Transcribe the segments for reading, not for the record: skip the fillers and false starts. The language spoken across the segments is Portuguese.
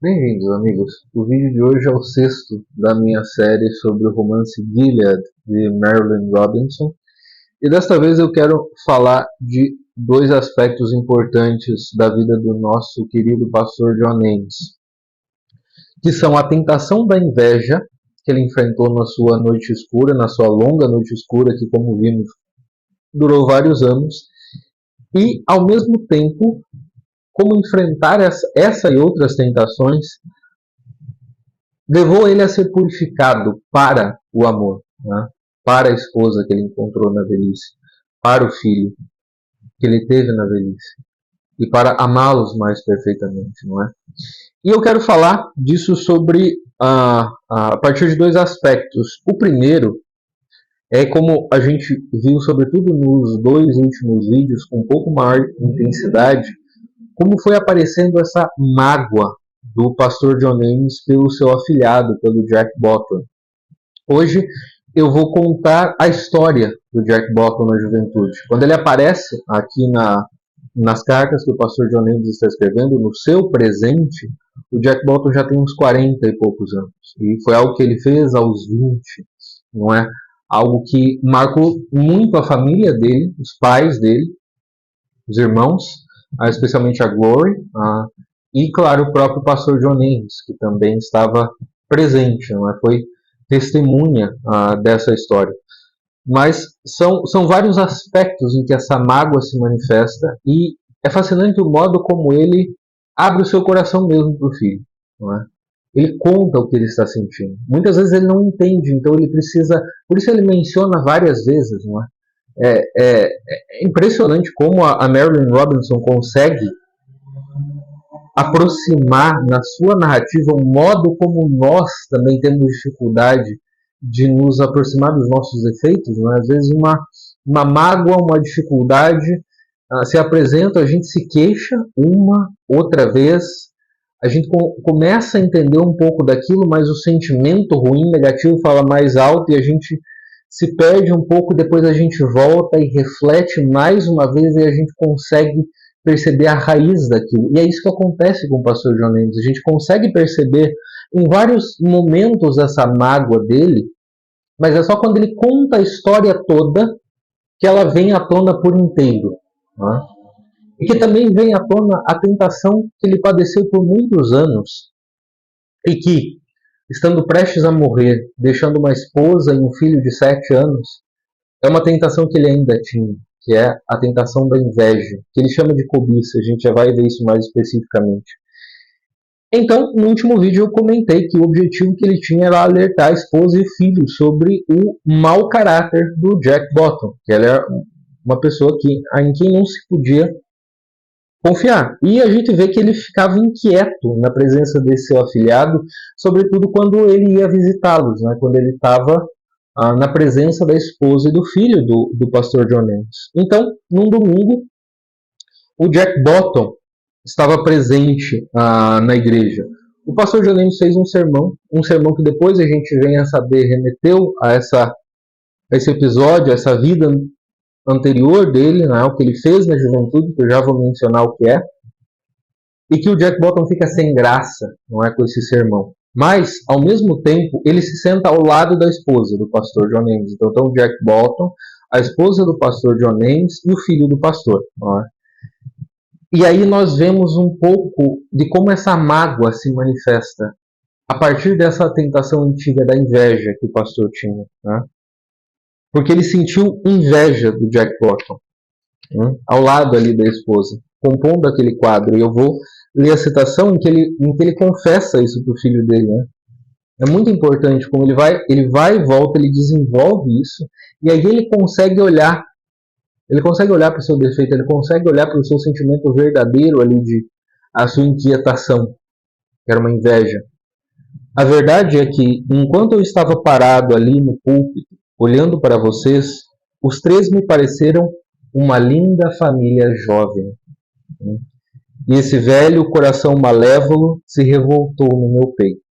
Bem-vindos, amigos. O vídeo de hoje é o sexto da minha série sobre o romance Gilead, de Marilynne Robinson. E desta vez eu quero falar de dois aspectos importantes da vida do nosso querido pastor John Ames, que são a tentação da inveja, que ele enfrentou na sua noite escura, na sua longa noite escura, que, como vimos, durou vários anos, e, ao mesmo tempo, como enfrentar essa e outras tentações levou ele a ser purificado para o amor, né? Para a esposa que ele encontrou na velhice, para o filho que ele teve na velhice e para amá-los mais perfeitamente, não é? E eu quero falar disso sobre a partir de dois aspectos. O primeiro é como a gente viu, sobretudo nos dois últimos vídeos, com um pouco maior intensidade, como foi aparecendo essa mágoa do pastor John Ames pelo seu afilhado, pelo Jack Bottom. Hoje eu vou contar a história do Jack Bottom na juventude. Quando ele aparece aqui nas cartas que o pastor John Ames está escrevendo, no seu presente, o Jack Bottom já tem uns 40 e poucos anos. E foi algo que ele fez aos 20, não é? Algo que marcou muito a família dele, os pais dele, os irmãos, especialmente a Glory, e, claro, o próprio pastor John Ames, que também estava presente, não é? Foi testemunha dessa história. Mas são vários aspectos em que essa mágoa se manifesta e é fascinante o modo como ele abre o seu coração mesmo para o filho, não é? Ele conta o que ele está sentindo. Muitas vezes ele não entende, então ele precisa... Por isso ele menciona várias vezes, não é? É impressionante como a Marilynne Robinson consegue aproximar na sua narrativa um modo como nós também temos dificuldade de nos aproximar dos nossos defeitos, né? Às vezes uma mágoa, uma dificuldade se apresenta, a gente se queixa uma, outra vez, a gente começa a entender um pouco daquilo, mas o sentimento ruim, negativo fala mais alto e a gente se perde um pouco, depois a gente volta e reflete mais uma vez e a gente consegue perceber a raiz daquilo. E é isso que acontece com o pastor John Ames. A gente consegue perceber em vários momentos essa mágoa dele, mas é só quando ele conta a história toda que ela vem à tona por inteiro, né? E que também vem à tona a tentação que ele padeceu por muitos anos e que, estando prestes a morrer, deixando uma esposa e um filho de 7 anos, é uma tentação que ele ainda tinha, que é a tentação da inveja, que ele chama de cobiça. A gente já vai ver isso mais especificamente. Então, no último vídeo eu comentei que o objetivo que ele tinha era alertar a esposa e o filho sobre o mau caráter do Jack Bottom, que ele era uma pessoa em quem não se podia confiar. E a gente vê que ele ficava inquieto na presença desse seu afilhado, sobretudo quando ele ia visitá-los, né? Quando ele estava na presença da esposa e do filho do pastor John Ames. Então, num domingo, o Jack Bottom estava presente na igreja. O pastor John Ames fez um sermão que depois a gente vem a saber remeteu a esse episódio, a essa vida anterior dele, né, o que ele fez na juventude, que eu já vou mencionar o que é, e que o Jack Bottom fica sem graça, não é, com esse sermão. Mas, ao mesmo tempo, ele se senta ao lado da esposa do pastor John Ames. Então, o Jack Bottom, a esposa do pastor John Ames e o filho do pastor, não é? E aí nós vemos um pouco de como essa mágoa se manifesta a partir dessa tentação antiga da inveja que o pastor tinha, né? Porque ele sentiu inveja do Jack Bottom, né, ao lado ali da esposa, compondo aquele quadro. E eu vou ler a citação em que ele confessa isso para o filho dele, né? É muito importante como ele vai e volta, ele desenvolve isso, e aí ele consegue olhar para o seu defeito, ele consegue olhar para o seu sentimento verdadeiro ali a sua inquietação, que era uma inveja. A verdade é que, enquanto eu estava parado ali no púlpito, olhando para vocês, os três me pareceram uma linda família jovem. E esse velho coração malévolo se revoltou no meu peito.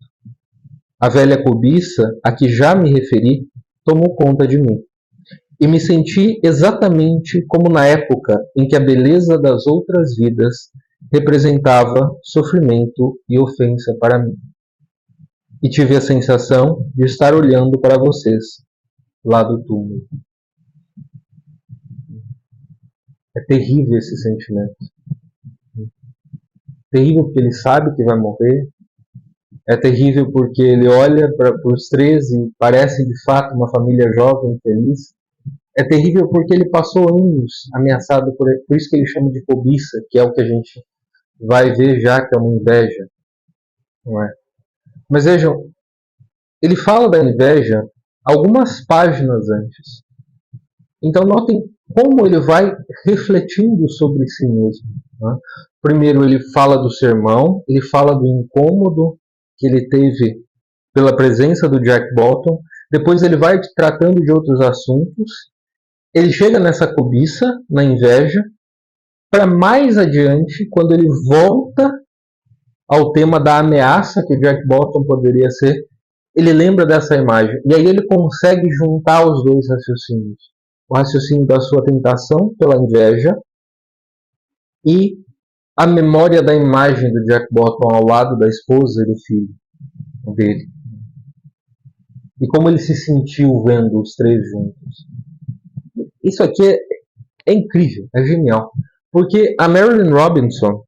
A velha cobiça, a que já me referi, tomou conta de mim. E me senti exatamente como na época em que a beleza das outras vidas representava sofrimento e ofensa para mim. E tive a sensação de estar olhando para vocês lá do túmulo. É terrível esse sentimento. Terrível porque ele sabe que vai morrer. É terrível porque ele olha para os três e parece de fato uma família jovem e feliz. É terrível porque ele passou anos ameaçado por isso que ele chama de cobiça, que é o que a gente vai ver já que é uma inveja. Não é? Mas vejam, ele fala da inveja algumas páginas antes. Então notem como ele vai refletindo sobre si mesmo. Né? Primeiro ele fala do sermão, ele fala do incômodo que ele teve pela presença do Jack Bottom, depois ele vai tratando de outros assuntos, ele chega nessa cobiça, na inveja, para mais adiante, quando ele volta ao tema da ameaça que o Jack Bottom poderia ser, ele lembra dessa imagem, e aí ele consegue juntar os dois raciocínios. O raciocínio da sua tentação pela inveja e a memória da imagem do Jack Bottom ao lado da esposa e do filho dele. E como ele se sentiu vendo os três juntos. Isso aqui é incrível, é genial. Porque a Marilynne Robinson,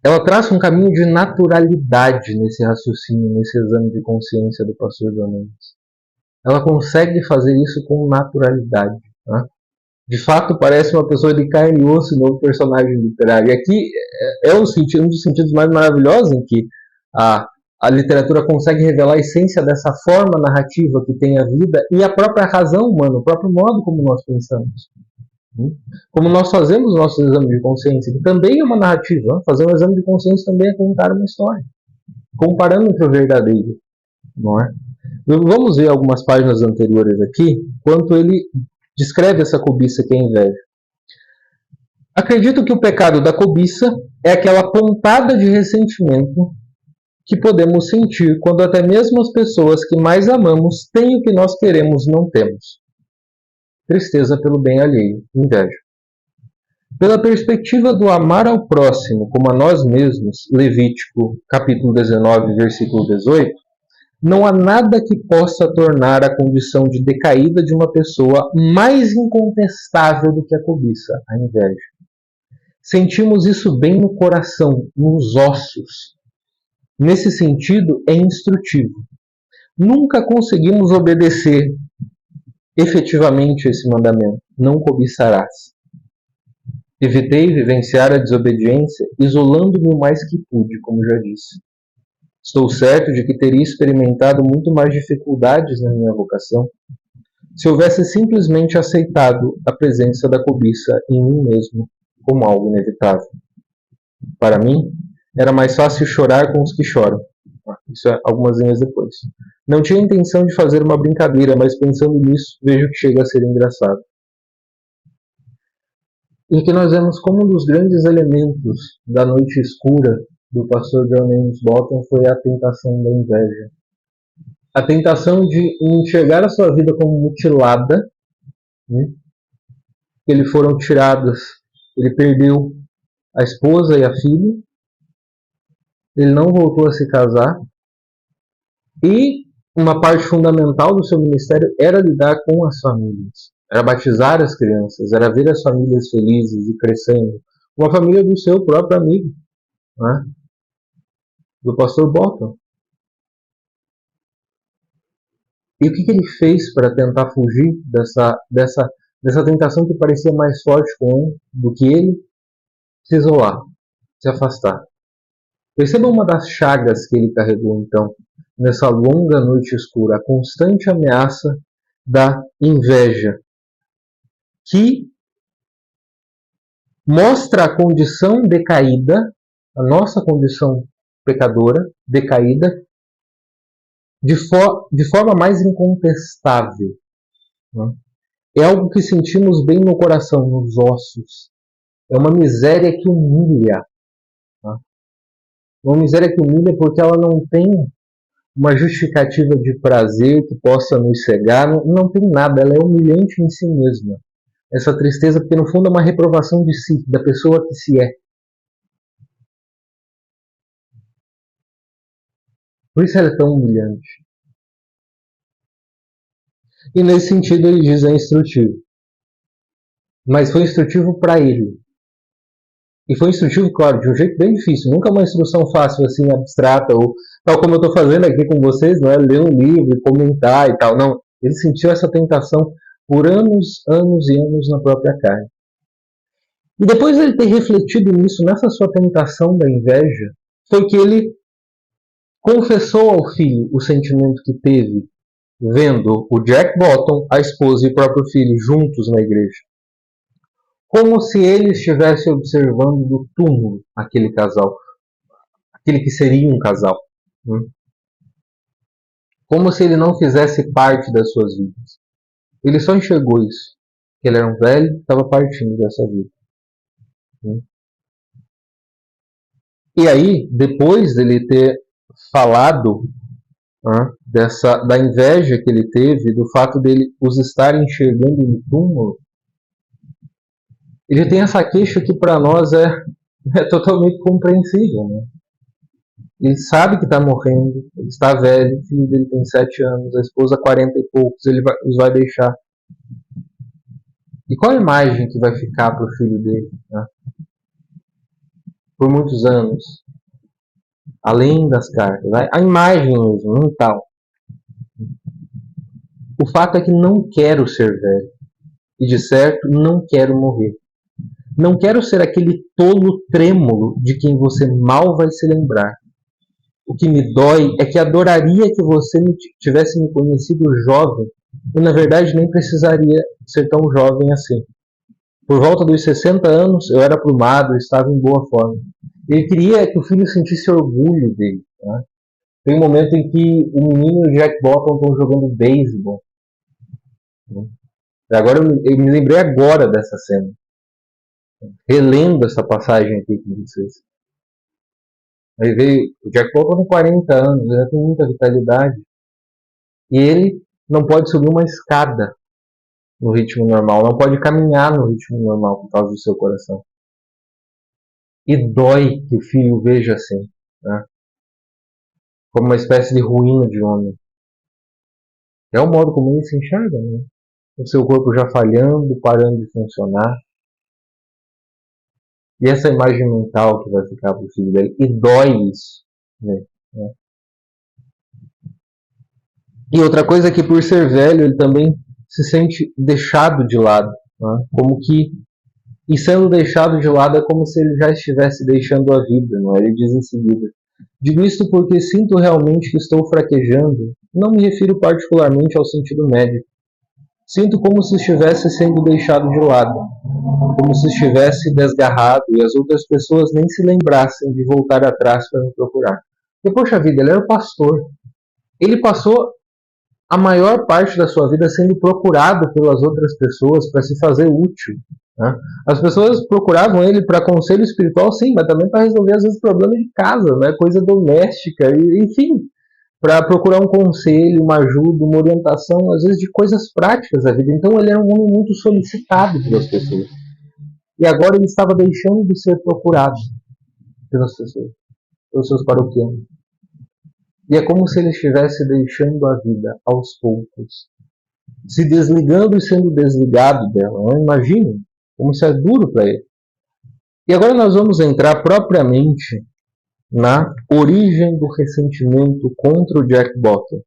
ela traça um caminho de naturalidade nesse raciocínio, nesse exame de consciência do pastor John Ames. Ela consegue fazer isso com naturalidade. Né? De fato, parece uma pessoa de carne e osso, novo personagem literário. E aqui é um dos sentidos mais maravilhosos em que a literatura consegue revelar a essência dessa forma narrativa que tem a vida e a própria razão humana, o próprio modo como nós pensamos. Como nós fazemos o nosso exame de consciência, que também é uma narrativa. Fazer um exame de consciência também é contar uma história, comparando entre o verdadeiro. Não é? Vamos ver algumas páginas anteriores aqui, quanto ele descreve essa cobiça que é inveja. Acredito que o pecado da cobiça é aquela pontada de ressentimento que podemos sentir quando até mesmo as pessoas que mais amamos têm o que nós queremos não temos. Tristeza pelo bem alheio, inveja. Pela perspectiva do amar ao próximo como a nós mesmos, Levítico capítulo 19, versículo 18, não há nada que possa tornar a condição de decaída de uma pessoa mais incontestável do que a cobiça, a inveja. Sentimos isso bem no coração, nos ossos. Nesse sentido, é instrutivo. Nunca conseguimos obedecer efetivamente esse mandamento, não cobiçarás. Evitei vivenciar a desobediência, isolando-me o mais que pude, como já disse. Estou certo de que teria experimentado muito mais dificuldades na minha vocação se houvesse simplesmente aceitado a presença da cobiça em mim mesmo como algo inevitável. Para mim, era mais fácil chorar com os que choram. Isso é algumas linhas depois. Não tinha intenção de fazer uma brincadeira, mas pensando nisso, vejo que chega a ser engraçado. E que nós vemos como um dos grandes elementos da noite escura do pastor John Ames Bottom foi a tentação da inveja. A tentação de enxergar a sua vida como mutilada, né? Que foram tiradas, ele perdeu a esposa e a filha, ele não voltou a se casar, e uma parte fundamental do seu ministério era lidar com as famílias, era batizar as crianças, era ver as famílias felizes e crescendo, uma família do seu próprio amigo, né? Do pastor Bottom. E o que ele fez para tentar fugir dessa tentação que parecia mais forte com ele do que ele? Se isolar, se afastar. Perceba uma das chagas que ele carregou então, nessa longa noite escura, a constante ameaça da inveja, que mostra a condição decaída, a nossa condição pecadora, decaída, de forma mais incontestável. Né? É algo que sentimos bem no coração, nos ossos. É uma miséria que humilha. Né? Uma miséria que humilha porque ela não tem uma justificativa de prazer que possa nos cegar, não tem nada, ela é humilhante em si mesma. essa tristeza, porque no fundo é uma reprovação de si, da pessoa que se é. Por isso ela é tão humilhante. E nesse sentido ele diz é instrutivo. Mas foi instrutivo para ele. E foi instrutivo, claro, de um jeito bem difícil. Nunca uma instrução fácil, assim, abstrata, ou tal como eu estou fazendo aqui com vocês, não é ler um livro e comentar e tal. Não, ele sentiu essa tentação por anos, anos e anos na própria carne. E depois de ele ter refletido nisso, nessa sua tentação da inveja, foi que ele confessou ao filho o sentimento que teve vendo o Jack Bottom, a esposa e o próprio filho juntos na igreja. Como se ele estivesse observando do túmulo aquele casal, aquele que seria um casal. Como se ele não fizesse parte das suas vidas. Ele só enxergou isso. Que ele era um velho que estava partindo dessa vida. E aí, depois dele ter falado da inveja que ele teve, do fato dele os estar enxergando no túmulo, ele tem essa queixa que para nós é totalmente compreensível. Né? Ele sabe que está morrendo, ele está velho, o filho dele tem 7 anos, a esposa 40 e poucos, ele os vai deixar. E qual a imagem que vai ficar para o filho dele? Né? Por muitos anos. Além das cartas. A imagem mesmo, mental. O fato é que não quero ser velho. E de certo, não quero morrer. Não quero ser aquele tolo trêmulo de quem você mal vai se lembrar. O que me dói é que adoraria que você tivesse me conhecido jovem e na verdade nem precisaria ser tão jovem assim. Por volta dos 60 anos eu era aprumado e estava em boa forma. Ele queria que o filho sentisse orgulho dele. Né? Tem um momento em que o menino e o Jack Bottom estão jogando beisebol. Né? Agora eu me lembrei agora dessa cena. Relendo essa passagem aqui com vocês. Aí veio o Jack Bottom tem 40 anos, ele tem muita vitalidade. E ele não pode subir uma escada no ritmo normal, não pode caminhar no ritmo normal por causa do seu coração. E dói que o filho veja assim, né? Como uma espécie de ruína de homem. É o modo como ele se enxerga, né? O seu corpo já falhando, parando de funcionar. E essa imagem mental que vai ficar para o filho dele. E dói isso. Né? E outra coisa é que por ser velho, ele também se sente deixado de lado. Né? Como que, e sendo deixado de lado é como se ele já estivesse deixando a vida. Não é? Ele diz em seguida. Digo isto porque sinto realmente que estou fraquejando. Não me refiro particularmente ao sentido médico. Sinto como se estivesse sendo deixado de lado, como se estivesse desgarrado e as outras pessoas nem se lembrassem de voltar atrás para me procurar. E, poxa vida, ele era o pastor. Ele passou a maior parte da sua vida sendo procurado pelas outras pessoas para se fazer útil. Né? As pessoas procuravam ele para conselho espiritual, sim, mas também para resolver às vezes problemas de casa, né? Coisa doméstica, enfim, para procurar um conselho, uma ajuda, uma orientação, às vezes de coisas práticas da vida. Então ele era um homem muito solicitado pelas pessoas. E agora ele estava deixando de ser procurado pelas pessoas, pelos seus paroquianos. E é como se ele estivesse deixando a vida aos poucos, se desligando e sendo desligado dela. Não imaginem como isso é duro para ele. E agora nós vamos entrar propriamente na origem do ressentimento contra o Jack Bottom.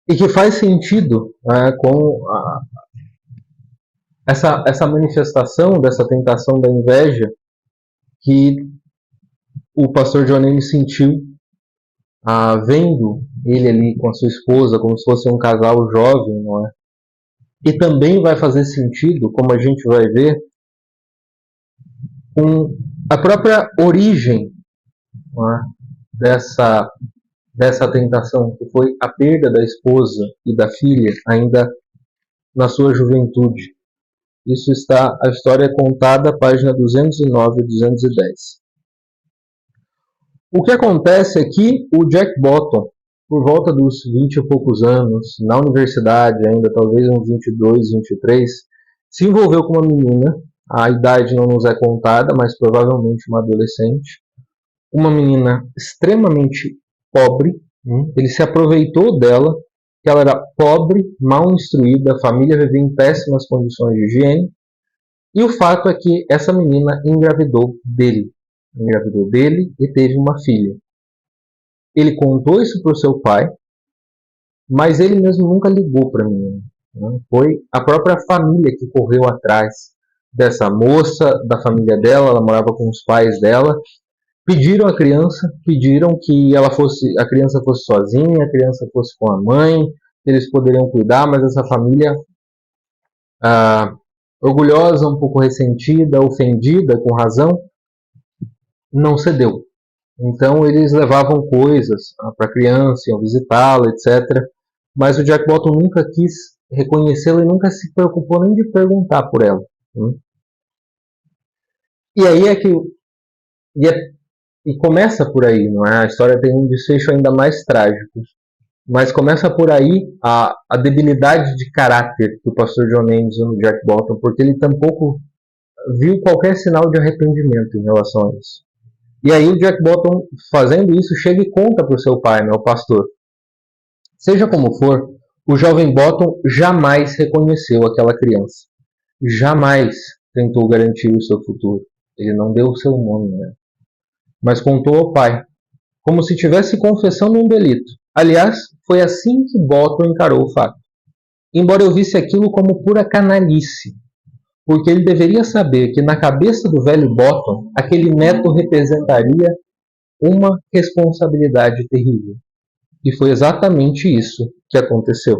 E que faz sentido com essa manifestação dessa tentação da inveja que o pastor Johnny sentiu vendo ele ali com a sua esposa como se fosse um casal jovem, não é? E também vai fazer sentido, como a gente vai ver, com a própria origem, não é? dessa tentação, que foi a perda da esposa e da filha ainda na sua juventude. Isso está, a história é contada, página 209 e 210. O que acontece é que o Jack Bottom, por volta dos 20 e poucos anos, na universidade ainda, talvez uns 22, 23, se envolveu com uma menina, a idade não nos é contada, mas provavelmente uma adolescente, uma menina extremamente pobre, ele se aproveitou dela, que ela era pobre, mal instruída, a família vivia em péssimas condições de higiene, e o fato é que essa menina engravidou dele e teve uma filha. Ele contou isso para o seu pai, mas ele mesmo nunca ligou para a menina. Foi a própria família que correu atrás dessa moça, da família dela, ela morava com os pais dela, pediram a criança, pediram que a criança fosse sozinha, a criança fosse com a mãe, eles poderiam cuidar, mas essa família, orgulhosa, um pouco ressentida, ofendida, com razão, não cedeu. Então eles levavam coisas para a criança, iam visitá-la, etc. Mas o Jack Bottom nunca quis reconhecê-la e nunca se preocupou nem de perguntar por ela. E aí é que e começa por aí, não é? A história tem um desfecho ainda mais trágico. Mas começa por aí a debilidade de caráter que o pastor John Ames viu no Jack Bottom, porque ele tampouco viu qualquer sinal de arrependimento em relação a isso. E aí o Jack Bottom, fazendo isso, chega e conta para o seu pai, o pastor. Seja como for, o jovem Bottom jamais reconheceu aquela criança. Jamais tentou garantir o seu futuro. Ele não deu o seu nome, mas contou ao pai, como se estivesse confessando um delito. Aliás, foi assim que Bottom encarou o fato. Embora eu visse aquilo como pura canalice, porque ele deveria saber que na cabeça do velho Bottom, aquele neto representaria uma responsabilidade terrível. E foi exatamente isso que aconteceu.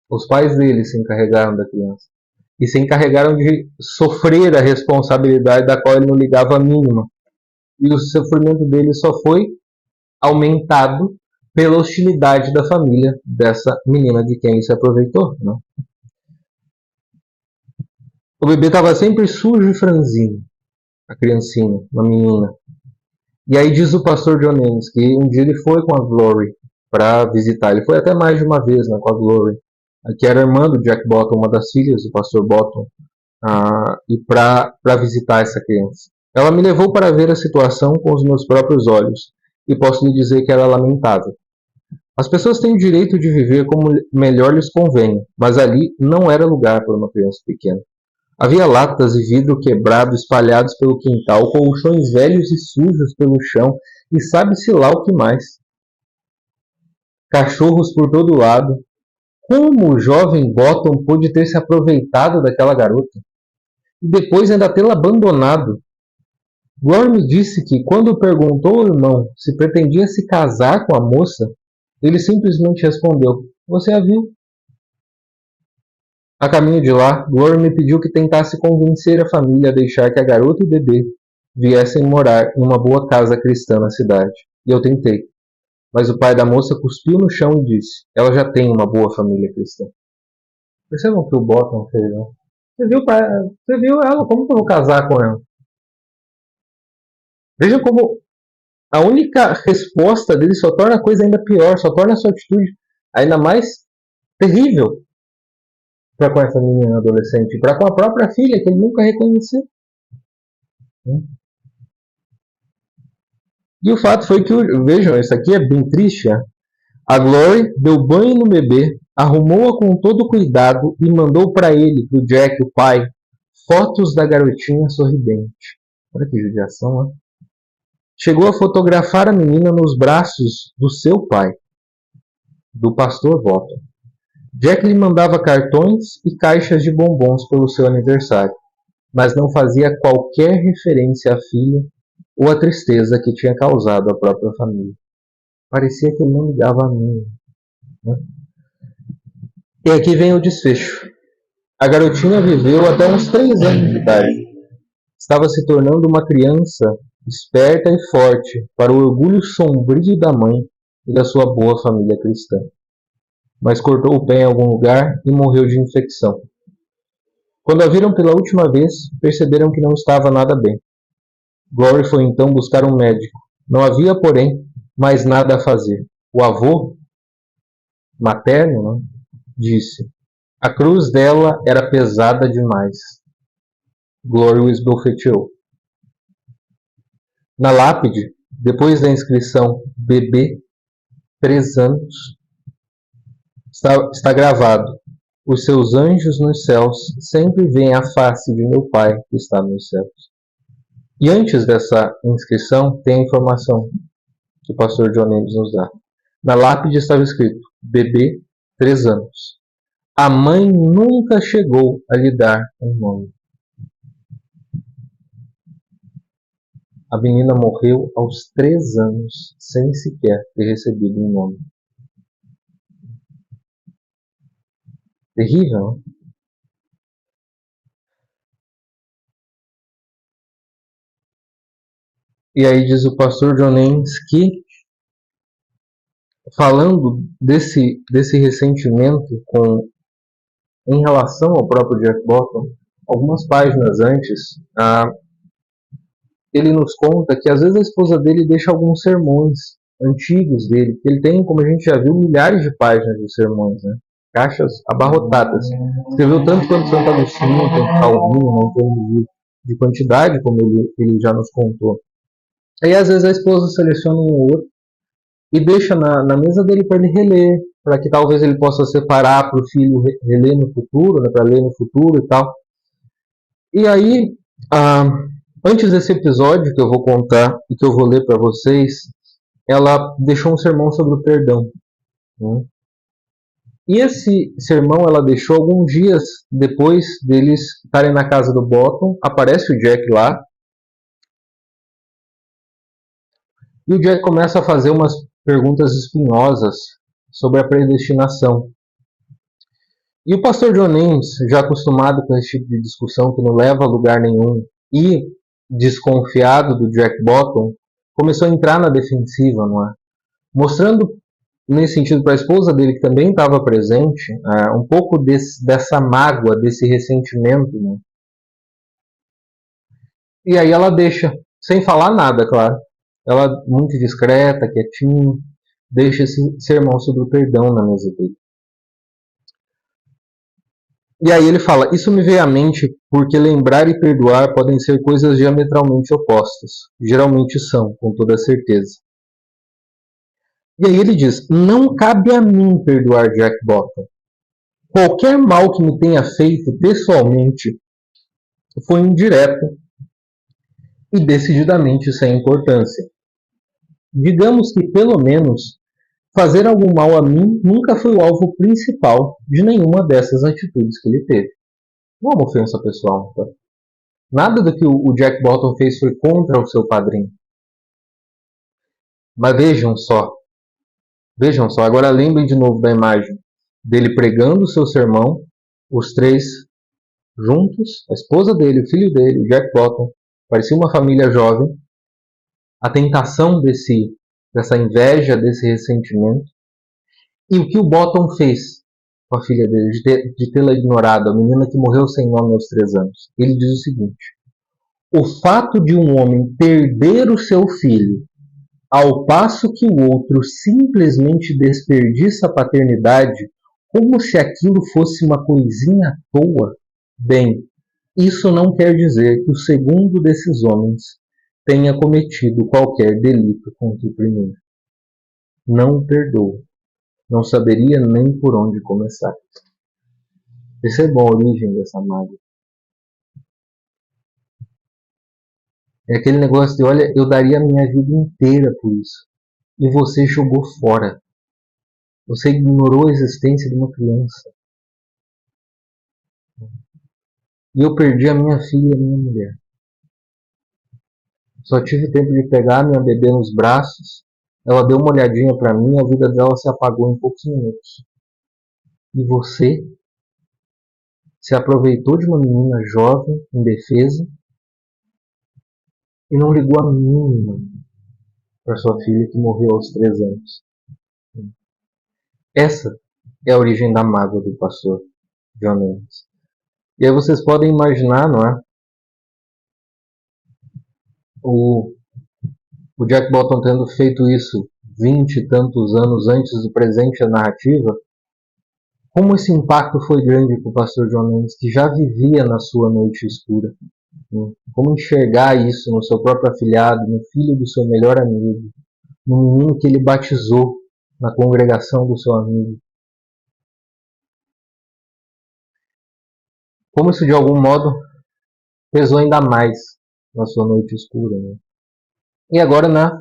Os pais dele se encarregaram da criança. E se encarregaram de sofrer a responsabilidade da qual ele não ligava a mínima. E o sofrimento dele só foi aumentado pela hostilidade da família dessa menina de quem ele se aproveitou. O bebê estava sempre sujo e franzino, a criancinha, uma menina. E aí diz o pastor John Ames que um dia ele foi com a Glory para visitar. Ele foi até mais de uma vez com a Glory, que era irmã do Jack Bottom, uma das filhas do pastor Bottom, e para visitar essa criança. Ela me levou para ver a situação com os meus próprios olhos, e posso lhe dizer que era lamentável. As pessoas têm o direito de viver como melhor lhes convém, mas ali não era lugar para uma criança pequena. Havia latas e vidro quebrado espalhados pelo quintal, colchões velhos e sujos pelo chão, e sabe-se lá o que mais. Cachorros por todo lado. Como o jovem Bottom pôde ter se aproveitado daquela garota? E depois ainda tê-la abandonado. Glory me disse que, quando perguntou ao irmão se pretendia se casar com a moça, ele simplesmente respondeu: "Você a viu?" A caminho de lá, Glory me pediu que tentasse convencer a família a deixar que a garota e o bebê viessem morar em uma boa casa cristã na cidade. E eu tentei. Mas o pai da moça cuspiu no chão e disse: "Ela já tem uma boa família cristã." Percebam o que o Bottom fez, não? Você viu ela? Como que eu vou casar com ela? Veja como a única resposta dele só torna a coisa ainda pior, só torna a sua atitude ainda mais terrível para com essa menina adolescente, para com a própria filha que ele nunca reconheceu. E o fato foi que, vejam, isso aqui é bem triste. A Glory deu banho no bebê, arrumou-a com todo cuidado e mandou para ele, para o Jack, o pai, fotos da garotinha sorridente. Olha que judiação, né? Chegou a fotografar a menina nos braços do seu pai, do pastor Bottom. Jack lhe mandava cartões e caixas de bombons pelo seu aniversário, mas não fazia qualquer referência à filha ou à tristeza que tinha causado à própria família. Parecia que ele não ligava a mim. E aqui vem o desfecho. A garotinha viveu até uns 3 anos de idade. Estava se tornando uma criança esperta e forte para o orgulho sombrio da mãe e da sua boa família cristã. Mas cortou o pé em algum lugar e morreu de infecção. Quando a viram pela última vez, perceberam que não estava nada bem. Glory foi então buscar um médico, Não havia, porém, mais nada a fazer. O avô materno, né, disse: a cruz dela era pesada demais. Glória o esbofeteou. Na lápide, depois da inscrição bebê, 3 anos, está gravado: os seus anjos nos céus sempre veem a face de meu Pai que está nos céus. E antes dessa inscrição tem a informação que o pastor John Ames nos dá. Na lápide estava escrito: bebê, 3 anos. A mãe nunca chegou a lhe dar um nome. A menina morreu aos 3 anos, sem sequer ter recebido um nome. Terrível, não? E aí diz o pastor John Ames que, falando desse ressentimento em relação ao próprio Jack Bottom, algumas páginas antes, ele nos conta que às vezes a esposa dele deixa alguns sermões antigos dele, que ele tem, como a gente já viu, milhares de páginas de sermões, né? Caixas abarrotadas. Escreveu tanto quanto Santo Agostinho, quanto Calvino, né, em termos de quantidade, como ele já nos contou. Aí às vezes a esposa seleciona um ou outro e deixa na mesa dele para ele reler, para que talvez ele possa separar para o filho reler no futuro, né, para ler no futuro e tal. E aí, antes desse episódio que eu vou contar e que eu vou ler para vocês, ela deixou um sermão sobre o perdão. Né? E esse sermão ela deixou alguns dias depois deles estarem na casa do Bottom. Aparece o Jack lá. E o Jack começa a fazer umas perguntas espinhosas sobre a predestinação. E o pastor John Ames, já acostumado com esse tipo de discussão que não leva a lugar nenhum e desconfiado do Jack Bottom, começou a entrar na defensiva, não é? Mostrando nesse sentido para a esposa dele, que também estava presente, um pouco dessa mágoa, desse ressentimento. Né? E aí ela deixa, sem falar nada, claro. Ela, muito discreta, quietinha, deixa esse sermão sobre o perdão na mesa dele. E aí ele fala: isso me veio à mente porque lembrar e perdoar podem ser coisas diametralmente opostas. Geralmente são, com toda certeza. E aí ele diz: não cabe a mim perdoar Jack Bottom. Qualquer mal que me tenha feito pessoalmente foi indireto e decididamente sem importância. Digamos que, pelo menos, fazer algum mal a mim nunca foi o alvo principal de nenhuma dessas atitudes que ele teve. Não é uma ofensa pessoal, tá? Nada do que o Jack Bottom fez foi contra o seu padrinho. Mas vejam só, agora lembrem de novo da imagem dele pregando o seu sermão, os 3 juntos, a esposa dele, o filho dele, o Jack Bottom, parecia uma família jovem, a tentação dessa inveja, desse ressentimento, e o que o Bottom fez com a filha dele, de tê-la ignorado, a menina que morreu sem nome aos 3 anos. Ele diz o seguinte: o fato de um homem perder o seu filho, ao passo que o outro simplesmente desperdiça a paternidade, como se aquilo fosse uma coisinha à toa, bem, isso não quer dizer que o segundo desses homens tenha cometido qualquer delito contra o primeiro. Não perdoa. Não saberia nem por onde começar. Percebam a origem dessa mágoa. É aquele negócio de, olha, eu daria a minha vida inteira por isso. E você jogou fora. Você ignorou a existência de uma criança. E eu perdi a minha filha e a minha mulher. Só tive tempo de pegar minha bebê nos braços. Ela deu uma olhadinha para mim e a vida dela se apagou em poucos minutos. E você se aproveitou de uma menina jovem, indefesa, e não ligou a mínima para sua filha que morreu aos 3 anos. Essa é a origem da mágoa do pastor John Ames. E aí vocês podem imaginar, não é? o Jack Bottom tendo feito isso 20 e tantos anos antes do presente da narrativa, como esse impacto foi grande para o pastor John Lennon, que já vivia na sua noite escura. Como enxergar isso no seu próprio afilhado, no filho do seu melhor amigo, no menino que ele batizou na congregação do seu amigo. Como isso de algum modo pesou ainda mais na sua noite escura. Né? E agora na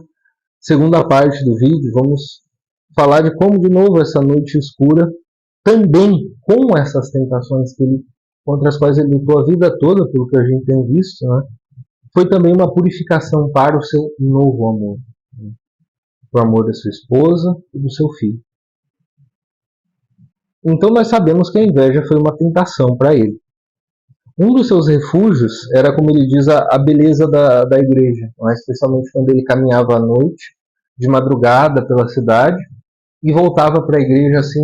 segunda parte do vídeo vamos falar de como de novo essa noite escura, também com essas tentações contra as quais ele lutou a vida toda, pelo que a gente tem visto, né? Foi também uma purificação para o seu novo amor. Né? O amor da sua esposa e do seu filho. Então nós sabemos que a inveja foi uma tentação para ele. Um dos seus refúgios era, como ele diz, a beleza da igreja, né? Especialmente quando ele caminhava à noite, de madrugada pela cidade, e voltava para a igreja assim,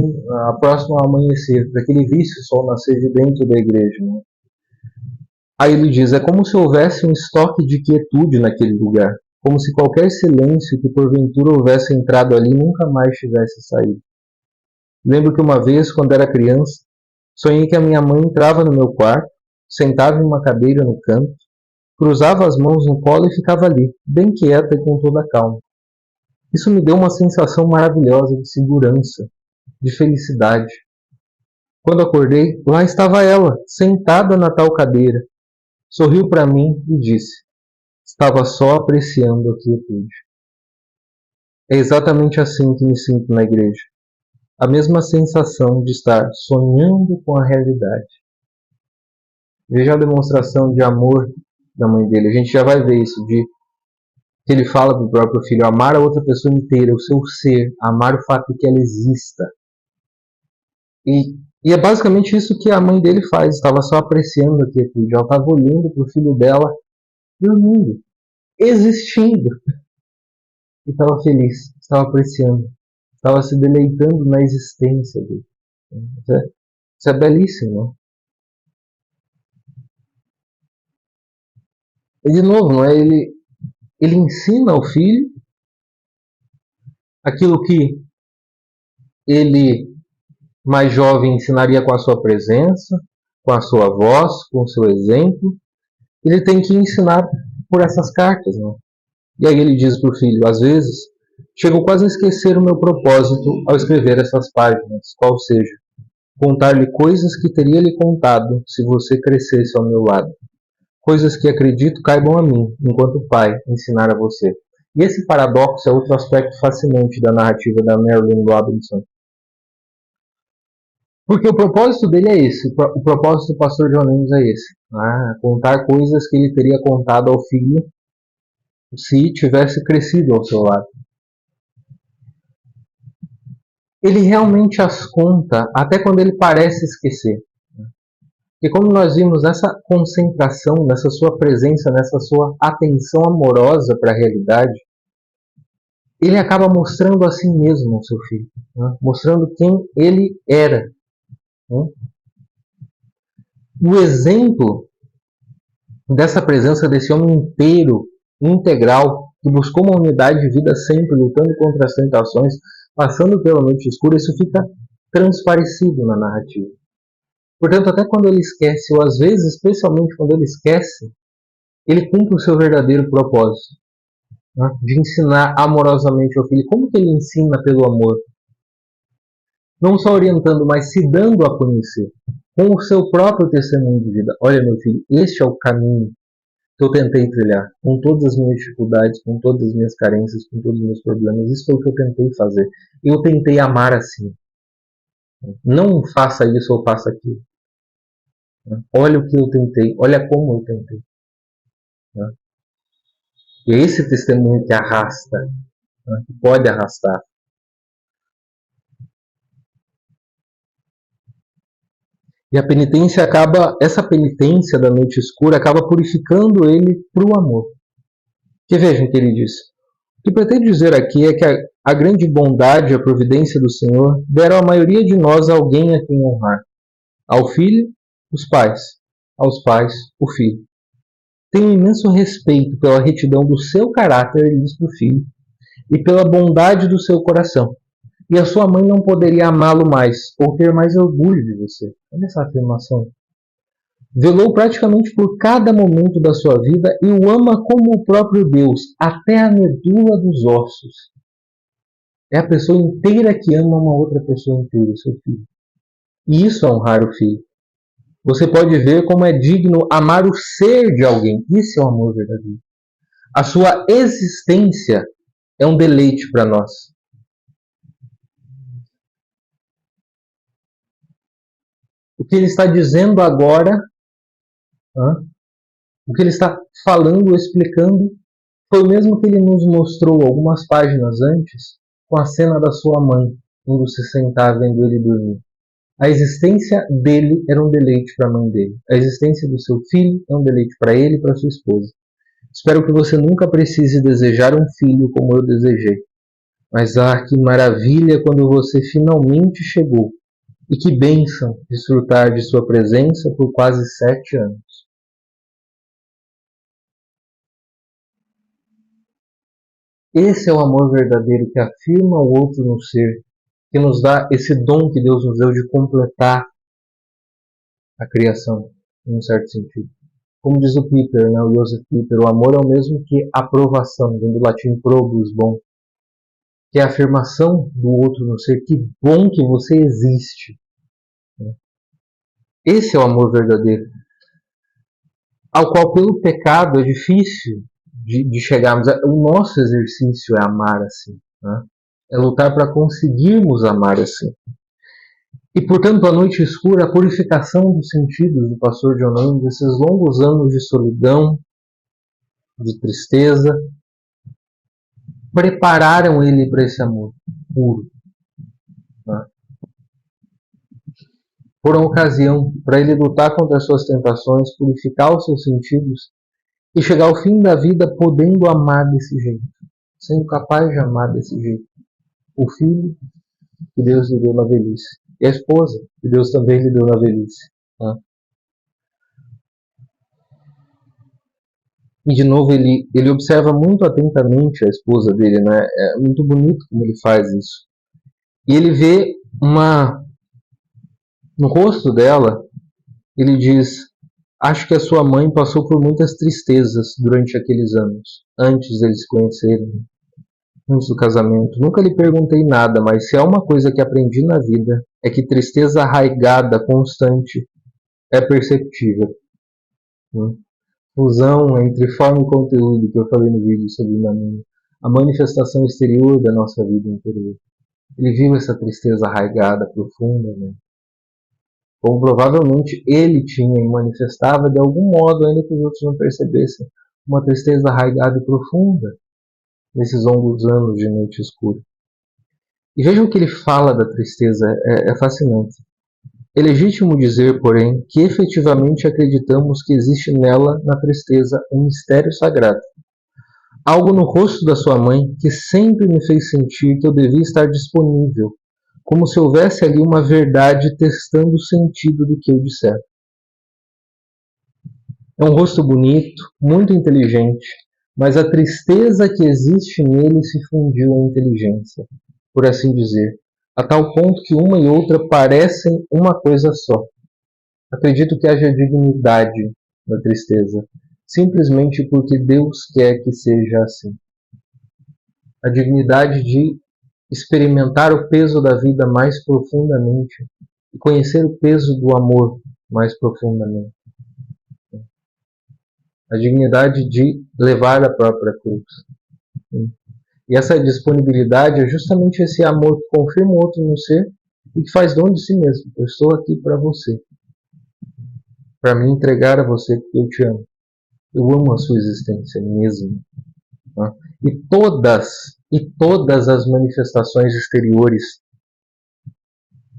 próximo ao amanhecer, para que ele visse o sol nascer de dentro da igreja. Né? Aí ele diz, é como se houvesse um estoque de quietude naquele lugar, como se qualquer silêncio que porventura houvesse entrado ali nunca mais tivesse saído. Lembro que uma vez, quando era criança, sonhei que a minha mãe entrava no meu quarto, sentava em uma cadeira no canto, cruzava as mãos no colo e ficava ali, bem quieta e com toda a calma. Isso me deu uma sensação maravilhosa de segurança, de felicidade. Quando acordei, lá estava ela, sentada na tal cadeira. Sorriu para mim e disse, estava só apreciando a quietude. É exatamente assim que me sinto na igreja. A mesma sensação de estar sonhando com a realidade. Veja a demonstração de amor da mãe dele. A gente já vai ver isso, que ele fala para o próprio filho, amar a outra pessoa inteira, o seu ser, amar o fato de que ela exista. E é basicamente isso que a mãe dele faz, estava só apreciando a quietude, ela estava olhando para o filho dela, dormindo, existindo, e estava feliz, estava apreciando, estava se deleitando na existência dele. Isso é belíssimo, né? E de novo, não é? Ele ensina ao filho aquilo que ele, mais jovem, ensinaria com a sua presença, com a sua voz, com o seu exemplo. Ele tem que ensinar por essas cartas. Né? E aí ele diz para o filho, às vezes, chego quase a esquecer o meu propósito ao escrever essas páginas, qual seja, contar-lhe coisas que teria lhe contado se você crescesse ao meu lado. Coisas que acredito caibam a mim, enquanto pai, ensinar a você. E esse paradoxo é outro aspecto fascinante da narrativa da Marilynne Robinson. Porque o propósito dele é esse, o propósito do pastor John Lennon é esse. Contar coisas que ele teria contado ao filho se tivesse crescido ao seu lado. Ele realmente as conta, até quando ele parece esquecer. E como nós vimos nessa concentração, nessa sua presença, nessa sua atenção amorosa para a realidade, ele acaba mostrando a si mesmo ao seu filho, né? Mostrando quem ele era. Né? O exemplo dessa presença desse homem inteiro, integral, que buscou uma unidade de vida sempre, lutando contra as tentações, passando pela noite escura, isso fica transparecido na narrativa. Portanto, até quando ele esquece, ou às vezes, especialmente quando ele esquece, ele cumpre o seu verdadeiro propósito, né? De ensinar amorosamente ao filho. Como que ele ensina pelo amor? Não só orientando, mas se dando a conhecer, com o seu próprio testemunho de vida. Olha, meu filho, este é o caminho que eu tentei trilhar, com todas as minhas dificuldades, com todas as minhas carências, com todos os meus problemas. Isso foi o que eu tentei fazer. Eu tentei amar assim. Não faça isso ou faça aquilo. Olha o que eu tentei, olha como eu tentei. E é esse testemunho que arrasta, que pode arrastar. E a penitência essa penitência da noite escura acaba purificando ele para o amor. Que vejam o que ele diz. O que pretendo dizer aqui é que a grande bondade e a providência do Senhor deram à maioria de nós alguém a quem honrar. Ao filho, os pais. Aos pais, o filho. Tem um imenso respeito pela retidão do seu caráter, ele diz para o filho, e pela bondade do seu coração. E a sua mãe não poderia amá-lo mais, ou ter mais orgulho de você. Olha essa afirmação. Velou praticamente por cada momento da sua vida e o ama como o próprio Deus, até a medula dos ossos. É a pessoa inteira que ama uma outra pessoa inteira, seu filho. E isso é honrar o filho. Você pode ver como é digno amar o ser de alguém. Isso é o amor verdadeiro. A sua existência é um deleite para nós. O que ele está dizendo agora, o que ele está falando, explicando, foi o mesmo que ele nos mostrou algumas páginas antes, com a cena da sua mãe, indo se sentar vendo ele dormir. A existência dele era um deleite para a mãe dele. A existência do seu filho é um deleite para ele e para sua esposa. Espero que você nunca precise desejar um filho como eu desejei. Mas que maravilha quando você finalmente chegou. E que bênção desfrutar de sua presença por quase 7 anos. Esse é o amor verdadeiro que afirma o outro no ser, que nos dá esse dom que Deus nos deu de completar a criação, em um certo sentido. Como diz o Piper, o Joseph Piper, o amor é o mesmo que aprovação, vem do latim probus, bom, que é a afirmação do outro no ser, que bom que você existe. Esse é o amor verdadeiro, ao qual pelo pecado é difícil de chegarmos. O nosso exercício é amar assim, é lutar para conseguirmos amar assim. E, portanto, a noite escura, a purificação dos sentidos do pastor John Lennon, esses longos anos de solidão, de tristeza, prepararam ele para esse amor puro. Foram ocasião para ele lutar contra as suas tentações, purificar os seus sentidos e chegar ao fim da vida podendo amar desse jeito, sendo capaz de amar desse jeito. O filho que Deus lhe deu na velhice e a esposa que Deus também lhe deu na velhice. E de novo ele observa muito atentamente a esposa dele, É muito bonito como ele faz isso. E ele vê no rosto dela, ele diz: acho que a sua mãe passou por muitas tristezas durante aqueles anos, antes deles se conhecerem, antes do casamento. Nunca lhe perguntei nada, mas se há uma coisa que aprendi na vida, é que tristeza arraigada, constante, é perceptível. Fusão entre forma e conteúdo, que eu falei no vídeo sobre a manifestação exterior da nossa vida interior. Ele viu essa tristeza arraigada, profunda, como provavelmente ele tinha e manifestava de algum modo, ainda que os outros não percebessem, uma tristeza arraigada e profunda nesses longos anos de noite escura. E vejam que ele fala da tristeza, é fascinante. É legítimo dizer, porém, que efetivamente acreditamos que existe nela, na tristeza, um mistério sagrado. Algo no rosto da sua mãe que sempre me fez sentir que eu devia estar disponível, como se houvesse ali uma verdade testando o sentido do que eu disser. É um rosto bonito, muito inteligente, mas a tristeza que existe nele se fundiu à inteligência, por assim dizer, a tal ponto que uma e outra parecem uma coisa só. Acredito que haja dignidade na tristeza, simplesmente porque Deus quer que seja assim. A dignidade de experimentar o peso da vida mais profundamente e conhecer o peso do amor mais profundamente. A dignidade de levar a própria cruz. E essa disponibilidade é justamente esse amor que confirma o outro no ser e que faz dom de si mesmo. Eu estou aqui para você, para me entregar a você porque eu te amo. Eu amo a sua existência mesmo. E todas as manifestações exteriores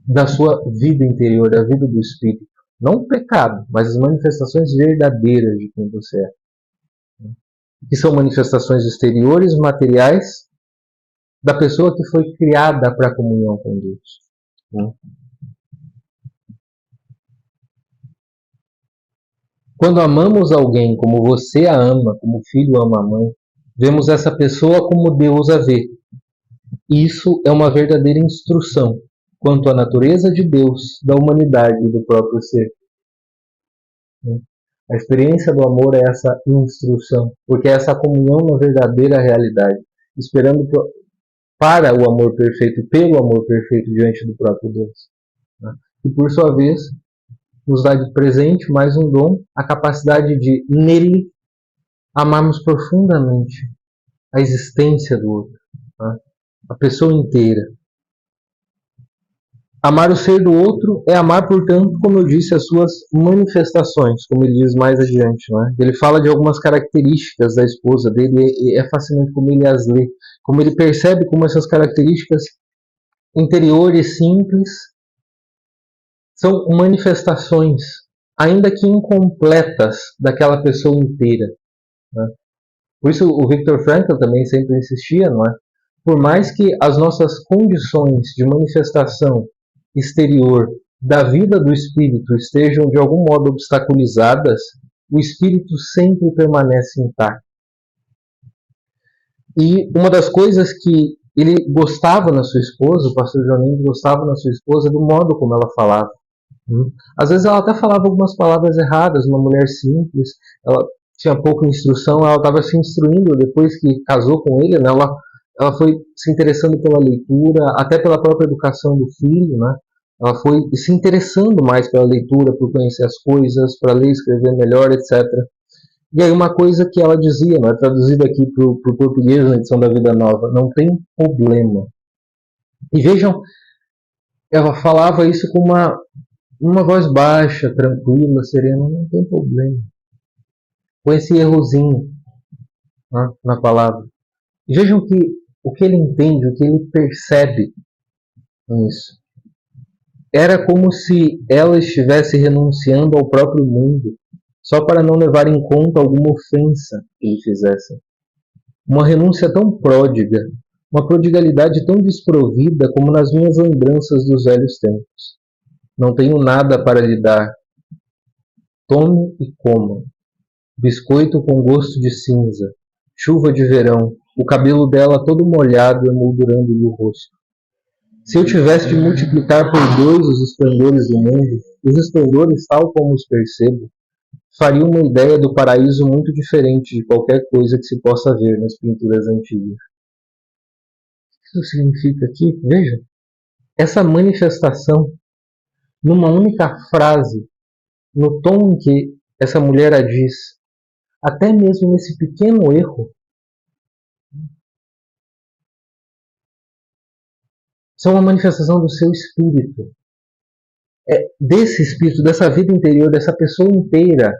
da sua vida interior, da vida do espírito, não o pecado, mas as manifestações verdadeiras de quem você é, que são manifestações exteriores, materiais, da pessoa que foi criada para a comunhão com Deus. Quando amamos alguém como você a ama, como o filho ama a mãe, vemos essa pessoa como Deus a vê. Isso é uma verdadeira instrução quanto à natureza de Deus, da humanidade e do próprio ser. A experiência do amor é essa instrução, porque é essa comunhão na verdadeira realidade, esperando para o amor perfeito e pelo amor perfeito diante do próprio Deus. E por sua vez, nos dá de presente mais um dom, a capacidade de, nele, amarmos profundamente a existência do outro, a pessoa inteira. Amar o ser do outro é amar, portanto, como eu disse, as suas manifestações, como ele diz mais adiante. Ele fala de algumas características da esposa dele e é fascinante como ele as lê, como ele percebe como essas características interiores simples são manifestações, ainda que incompletas, daquela pessoa inteira. Por isso o Viktor Frankl também sempre insistia, por mais que as nossas condições de manifestação exterior da vida do espírito estejam de algum modo obstaculizadas, o espírito sempre permanece intacto. E uma das coisas que ele gostava na sua esposa, o pastor João gostava na sua esposa, do modo como ela falava. Às vezes ela até falava algumas palavras erradas, uma mulher simples, ela tinha pouca instrução, ela estava se instruindo depois que casou com ele, ela foi se interessando pela leitura, até pela própria educação do filho, ela foi se interessando mais pela leitura, por conhecer as coisas, para ler e escrever melhor, etc. E aí uma coisa que ela dizia, traduzida aqui para o português na edição da Vida Nova, não tem problema. E vejam, ela falava isso com uma voz baixa, tranquila, serena, não tem problema. Com esse errozinho na palavra. E vejam que o que ele entende, o que ele percebe nisso, era como se ela estivesse renunciando ao próprio mundo, só para não levar em conta alguma ofensa que lhe fizessem. Uma renúncia tão pródiga, uma prodigalidade tão desprovida como nas minhas lembranças dos velhos tempos. Não tenho nada para lhe dar. Tome e coma. Biscoito com gosto de cinza, chuva de verão, o cabelo dela todo molhado emoldurando-lhe o rosto. Se eu tivesse de multiplicar por 2 os esplendores do mundo, os esplendores tal como os percebo, faria uma ideia do paraíso muito diferente de qualquer coisa que se possa ver nas pinturas antigas. O que isso significa aqui? Veja, essa manifestação, numa única frase, no tom em que essa mulher a diz, até mesmo nesse pequeno erro, são uma manifestação do seu espírito. Desse espírito, dessa vida interior, dessa pessoa inteira.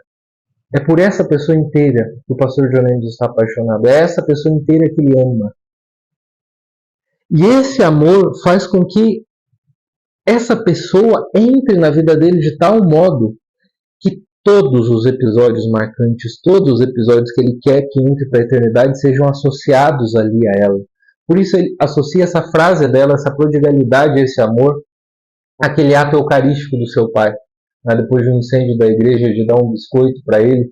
É por essa pessoa inteira que o pastor John Lennon está apaixonado. É essa pessoa inteira que ele ama. E esse amor faz com que essa pessoa entre na vida dele de tal modo que todos os episódios marcantes, todos os episódios que ele quer que entre para a eternidade sejam associados ali a ela. Por isso ele associa essa frase dela, essa prodigalidade, esse amor, àquele ato eucarístico do seu pai. Depois do incêndio da igreja, de dar um biscoito para ele,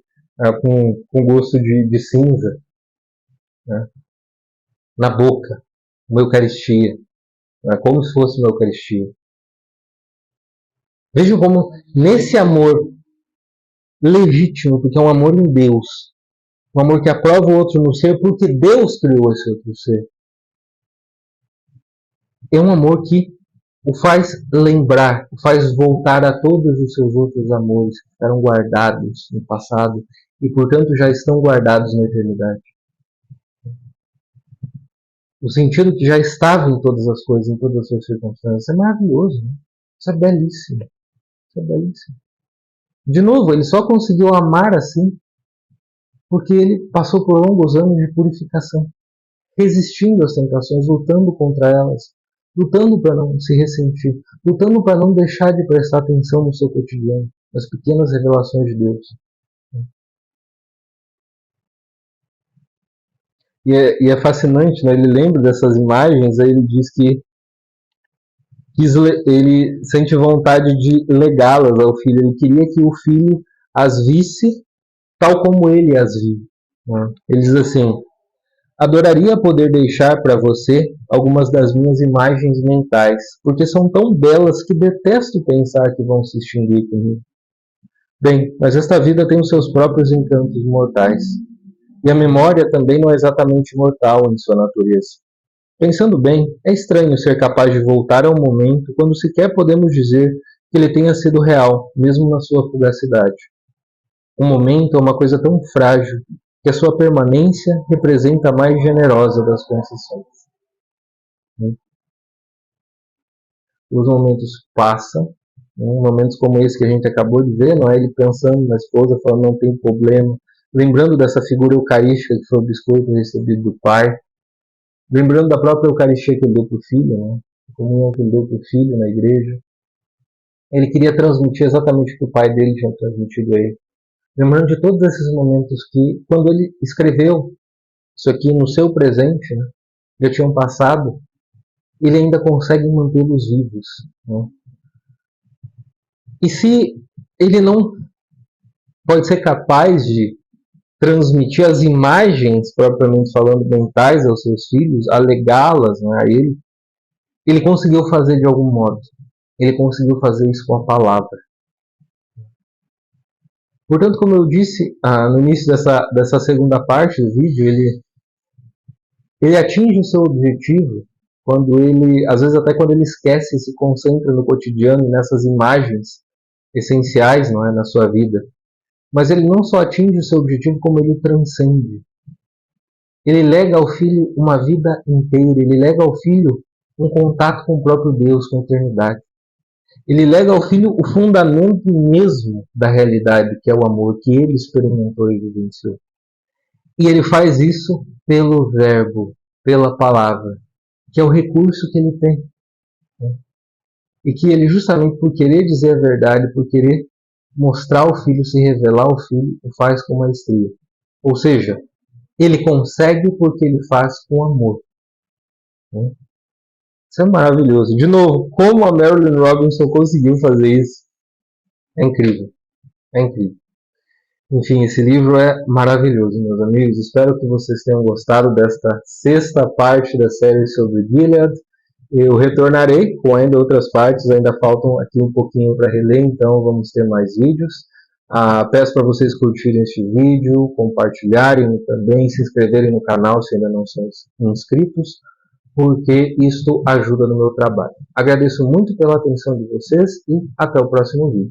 com gosto de cinza, na boca, uma eucaristia, como se fosse uma eucaristia. Vejam como nesse amor legítimo, porque é um amor em Deus, um amor que aprova o outro no ser, porque Deus criou esse outro ser. É um amor que o faz lembrar, o faz voltar a todos os seus outros amores que ficaram guardados no passado e, portanto, já estão guardados na eternidade. O sentido que já estava em todas as coisas, em todas as suas circunstâncias, é maravilhoso. Isso é belíssimo. Isso é belíssimo. De novo, ele só conseguiu amar assim porque ele passou por longos anos de purificação, resistindo às tentações, lutando contra elas, lutando para não se ressentir, lutando para não deixar de prestar atenção no seu cotidiano, nas pequenas revelações de Deus. E é fascinante, ele lembra dessas imagens, aí ele diz que ele sente vontade de legá-las ao filho, ele queria que o filho as visse tal como ele as viu. Né? Ele diz assim: adoraria poder deixar para você algumas das minhas imagens mentais, porque são tão belas que detesto pensar que vão se extinguir comigo. Bem, mas esta vida tem os seus próprios encantos mortais. E a memória também não é exatamente mortal em sua natureza. Pensando bem, é estranho ser capaz de voltar a um momento quando sequer podemos dizer que ele tenha sido real, mesmo na sua fugacidade. Um momento é uma coisa tão frágil que a sua permanência representa a mais generosa das concessões. Os momentos passam, momentos como esse que a gente acabou de ver, não é? Ele pensando na esposa, falando não tem problema, lembrando dessa figura eucarística que foi o biscoito recebido do pai, lembrando da própria Eucaristia que ele deu para o filho, né? A comunhão que ele deu para o filho na igreja. Ele queria transmitir exatamente o que o pai dele tinha transmitido a ele. Lembrando de todos esses momentos que, quando ele escreveu isso aqui no seu presente, né, já tinham passado, ele ainda consegue mantê-los vivos. Né? E se ele não pode ser capaz de transmitir as imagens, propriamente falando, mentais aos seus filhos, a legá-las, né, a ele conseguiu fazer de algum modo. Ele conseguiu fazer isso com a palavra. Portanto, como eu disse no início dessa segunda parte do vídeo, ele atinge o seu objetivo quando ele, às vezes até quando ele esquece e se concentra no cotidiano, nessas imagens essenciais, não é, na sua vida. Mas ele não só atinge o seu objetivo, como ele o transcende. Ele lega ao filho uma vida inteira, ele lega ao filho um contato com o próprio Deus, com a eternidade. Ele lega ao filho o fundamento mesmo da realidade, que é o amor que ele experimentou e vivenciou. E ele faz isso pelo verbo, pela palavra, que é o recurso que ele tem. Né? E que ele, justamente por querer dizer a verdade, por querer mostrar o filho, se revelar ao filho, o faz com maestria. Ou seja, ele consegue porque ele faz com amor. Né? Isso é maravilhoso. De novo, como a Marilynne Robinson conseguiu fazer isso? É incrível. É incrível. Enfim, esse livro é maravilhoso, meus amigos. Espero que vocês tenham gostado desta sexta parte da série sobre Gilead. Eu retornarei com ainda outras partes, ainda faltam aqui um pouquinho para reler, então vamos ter mais vídeos. Peço para vocês curtirem este vídeo, compartilharem também, se inscreverem no canal se ainda não são inscritos, porque isto ajuda no meu trabalho. Agradeço muito pela atenção de vocês e até o próximo vídeo.